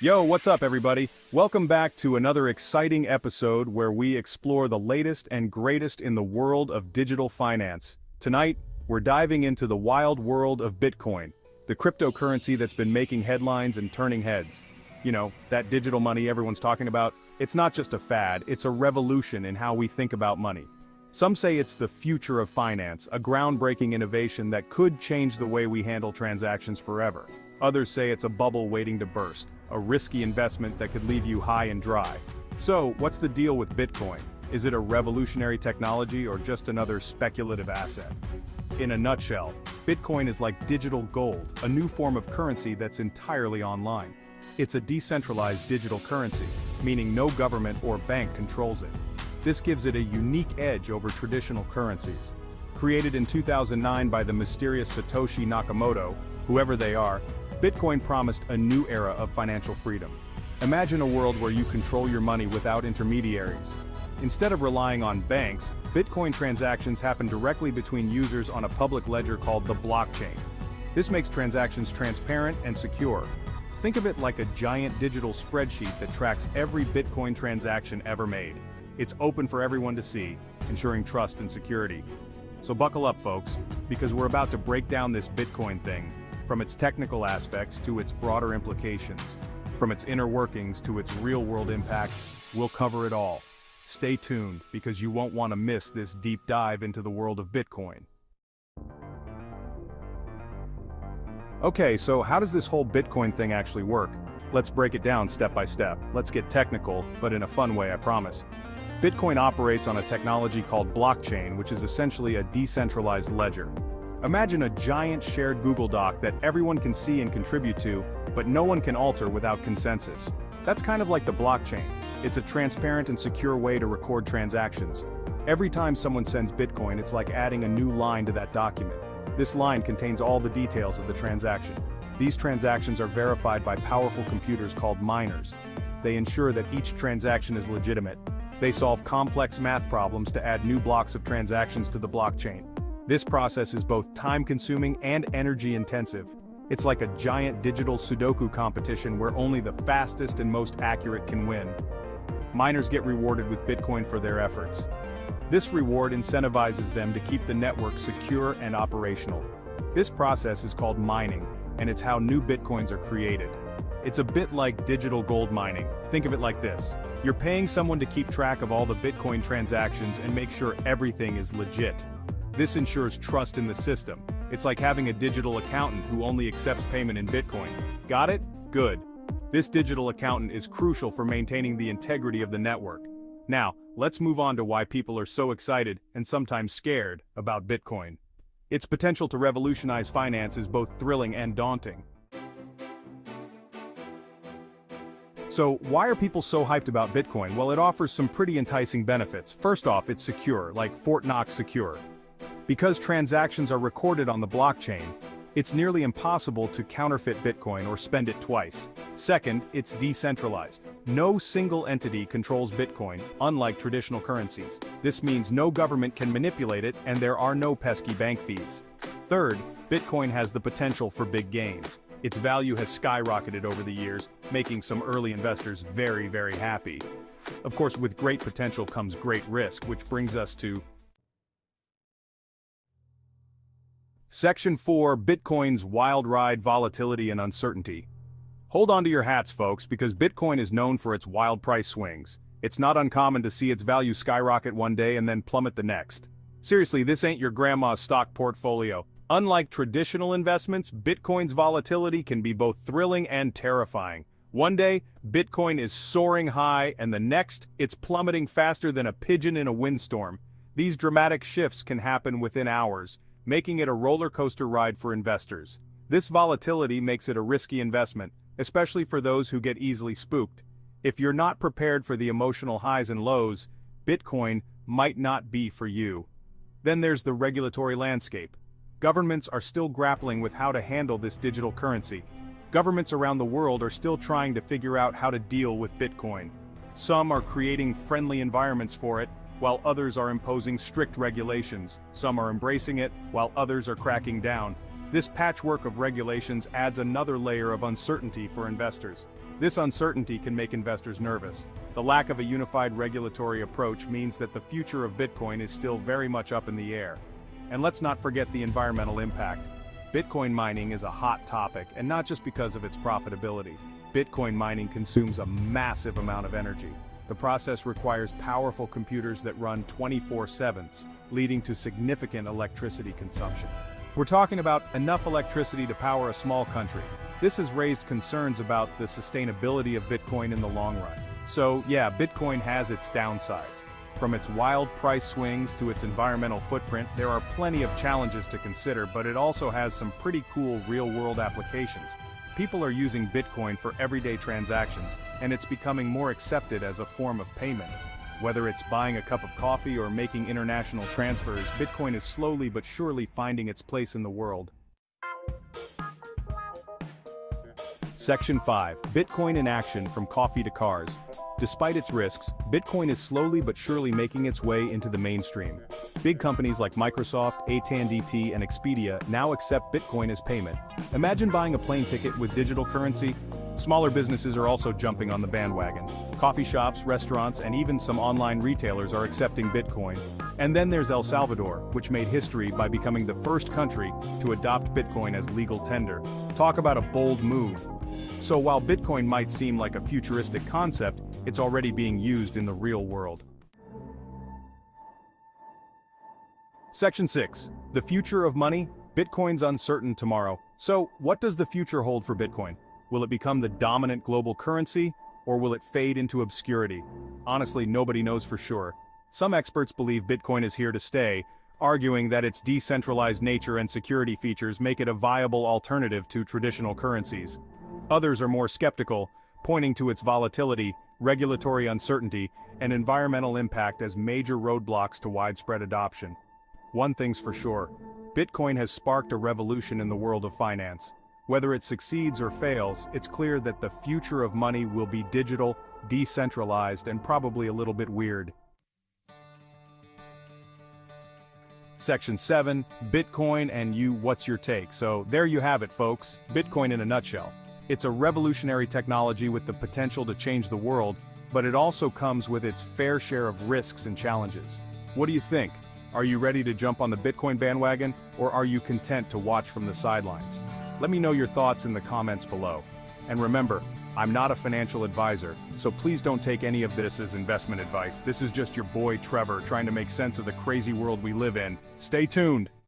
Yo, what's up everybody? Welcome back to another exciting episode where we explore the latest and greatest in the world of digital finance. Tonight, we're diving into the wild world of Bitcoin, the cryptocurrency that's been making headlines and turning heads. You know, that digital money everyone's talking about, it's not just a fad, it's a revolution in how we think about money. Some say it's the future of finance, a groundbreaking innovation that could change the way we handle transactions forever. Others say it's a bubble waiting to burst, a risky investment that could leave you high and dry. So, what's the deal with Bitcoin? Is it a revolutionary technology or just another speculative asset? In a nutshell, Bitcoin is like digital gold, a new form of currency that's entirely online. It's a decentralized digital currency, meaning no government or bank controls it. This gives it a unique edge over traditional currencies. Created in 2009 by the mysterious Satoshi Nakamoto, whoever they are, Bitcoin promised a new era of financial freedom. Imagine a world where you control your money without intermediaries. Instead of relying on banks, Bitcoin transactions happen directly between users on a public ledger called the blockchain. This makes transactions transparent and secure. Think of it like a giant digital spreadsheet that tracks every Bitcoin transaction ever made. It's open for everyone to see, ensuring trust and security. So buckle up, folks, because we're about to break down this Bitcoin thing, from its technical aspects to its broader implications, from its inner workings to its real-world impact. We'll cover it all. Stay tuned, because you won't want to miss this deep dive into the world of Bitcoin. Okay, so how does this whole Bitcoin thing actually work? Let's break it down step by step. Let's get technical, but in a fun way, I promise. Bitcoin operates on a technology called blockchain, which is essentially a decentralized ledger. Imagine a giant shared Google Doc that everyone can see and contribute to, but no one can alter without consensus. That's kind of like the blockchain. It's a transparent and secure way to record transactions. Every time someone sends Bitcoin, it's like adding a new line to that document. This line contains all the details of the transaction. These transactions are verified by powerful computers called miners. They ensure that each transaction is legitimate. They solve complex math problems to add new blocks of transactions to the blockchain. This process is both time-consuming and energy-intensive. It's like a giant digital Sudoku competition where only the fastest and most accurate can win. Miners get rewarded with Bitcoin for their efforts. This reward incentivizes them to keep the network secure and operational. This process is called mining, and it's how new Bitcoins are created. It's a bit like digital gold mining. Think of it like this. You're paying someone to keep track of all the Bitcoin transactions and make sure everything is legit. This ensures trust in the system. It's like having a digital accountant who only accepts payment in Bitcoin. Got it? Good. This digital accountant is crucial for maintaining the integrity of the network. Now, let's move on to why people are so excited and sometimes scared about Bitcoin. Its potential to revolutionize finance is both thrilling and daunting. So, why are people so hyped about Bitcoin? Well, it offers some pretty enticing benefits. First off, it's secure, like Fort Knox secure. Because transactions are recorded on the blockchain, it's nearly impossible to counterfeit Bitcoin or spend it twice. Second, it's decentralized. No single entity controls Bitcoin, unlike traditional currencies. This means no government can manipulate it, and there are no pesky bank fees. Third, Bitcoin has the potential for big gains. Its value has skyrocketed over the years, making some early investors very, very happy. Of course, with great potential comes great risk, which brings us to Section 4, Bitcoin's Wild Ride, Volatility and Uncertainty. Hold on to your hats, folks, because Bitcoin is known for its wild price swings. It's not uncommon to see its value skyrocket one day and then plummet the next. Seriously, this ain't your grandma's stock portfolio. Unlike traditional investments, Bitcoin's volatility can be both thrilling and terrifying. One day, Bitcoin is soaring high, and the next, it's plummeting faster than a pigeon in a windstorm. These dramatic shifts can happen within hours, making it a roller coaster ride for investors. This volatility makes it a risky investment, especially for those who get easily spooked. If you're not prepared for the emotional highs and lows, Bitcoin might not be for you. Then there's the regulatory landscape. Governments are still grappling with how to handle this digital currency. Governments around the world are still trying to figure out how to deal with Bitcoin. Some are creating friendly environments for it, while others are imposing strict regulations. Some are embracing it, while others are cracking down. This patchwork of regulations adds another layer of uncertainty for investors. This uncertainty can make investors nervous. The lack of a unified regulatory approach means that the future of Bitcoin is still very much up in the air. And let's not forget the environmental impact. Bitcoin mining is a hot topic, and not just because of its profitability. Bitcoin mining consumes a massive amount of energy. The process requires powerful computers that run 24/7, leading to significant electricity consumption. We're talking about enough electricity to power a small country. This has raised concerns about the sustainability of Bitcoin in the long run. So yeah, Bitcoin has its downsides. From its wild price swings to its environmental footprint, there are plenty of challenges to consider, but it also has some pretty cool real-world applications. People are using Bitcoin for everyday transactions, and it's becoming more accepted as a form of payment. Whether it's buying a cup of coffee or making international transfers, Bitcoin is slowly but surely finding its place in the world. Section 5. Bitcoin in action from coffee to cars. Despite its risks, Bitcoin is slowly but surely making its way into the mainstream. Big companies like Microsoft, AT&T, and Expedia now accept Bitcoin as payment. Imagine buying a plane ticket with digital currency. Smaller businesses are also jumping on the bandwagon. Coffee shops, restaurants, and even some online retailers are accepting Bitcoin. And then there's El Salvador, which made history by becoming the first country to adopt Bitcoin as legal tender. Talk about a bold move. So while Bitcoin might seem like a futuristic concept, it's already being used in the real world. Section 6. The future of money. Bitcoin's uncertain tomorrow. So, what does the future hold for Bitcoin? Will it become the dominant global currency, or will it fade into obscurity? Honestly, nobody knows for sure. Some experts believe Bitcoin is here to stay, arguing that its decentralized nature and security features make it a viable alternative to traditional currencies. Others are more skeptical, pointing to its volatility, regulatory uncertainty, and environmental impact as major roadblocks to widespread adoption. One thing's for sure, Bitcoin has sparked a revolution in the world of finance. Whether it succeeds or fails, it's clear that the future of money will be digital, decentralized, and probably a little bit weird. Section 7, Bitcoin and you, what's your take? So there you have it, folks. Bitcoin in a nutshell. It's a revolutionary technology with the potential to change the world, but it also comes with its fair share of risks and challenges. What do you think? Are you ready to jump on the Bitcoin bandwagon, or are you content to watch from the sidelines? Let me know your thoughts in the comments below. And remember, I'm not a financial advisor, so please don't take any of this as investment advice. This is just your boy Trevor trying to make sense of the crazy world we live in. Stay tuned!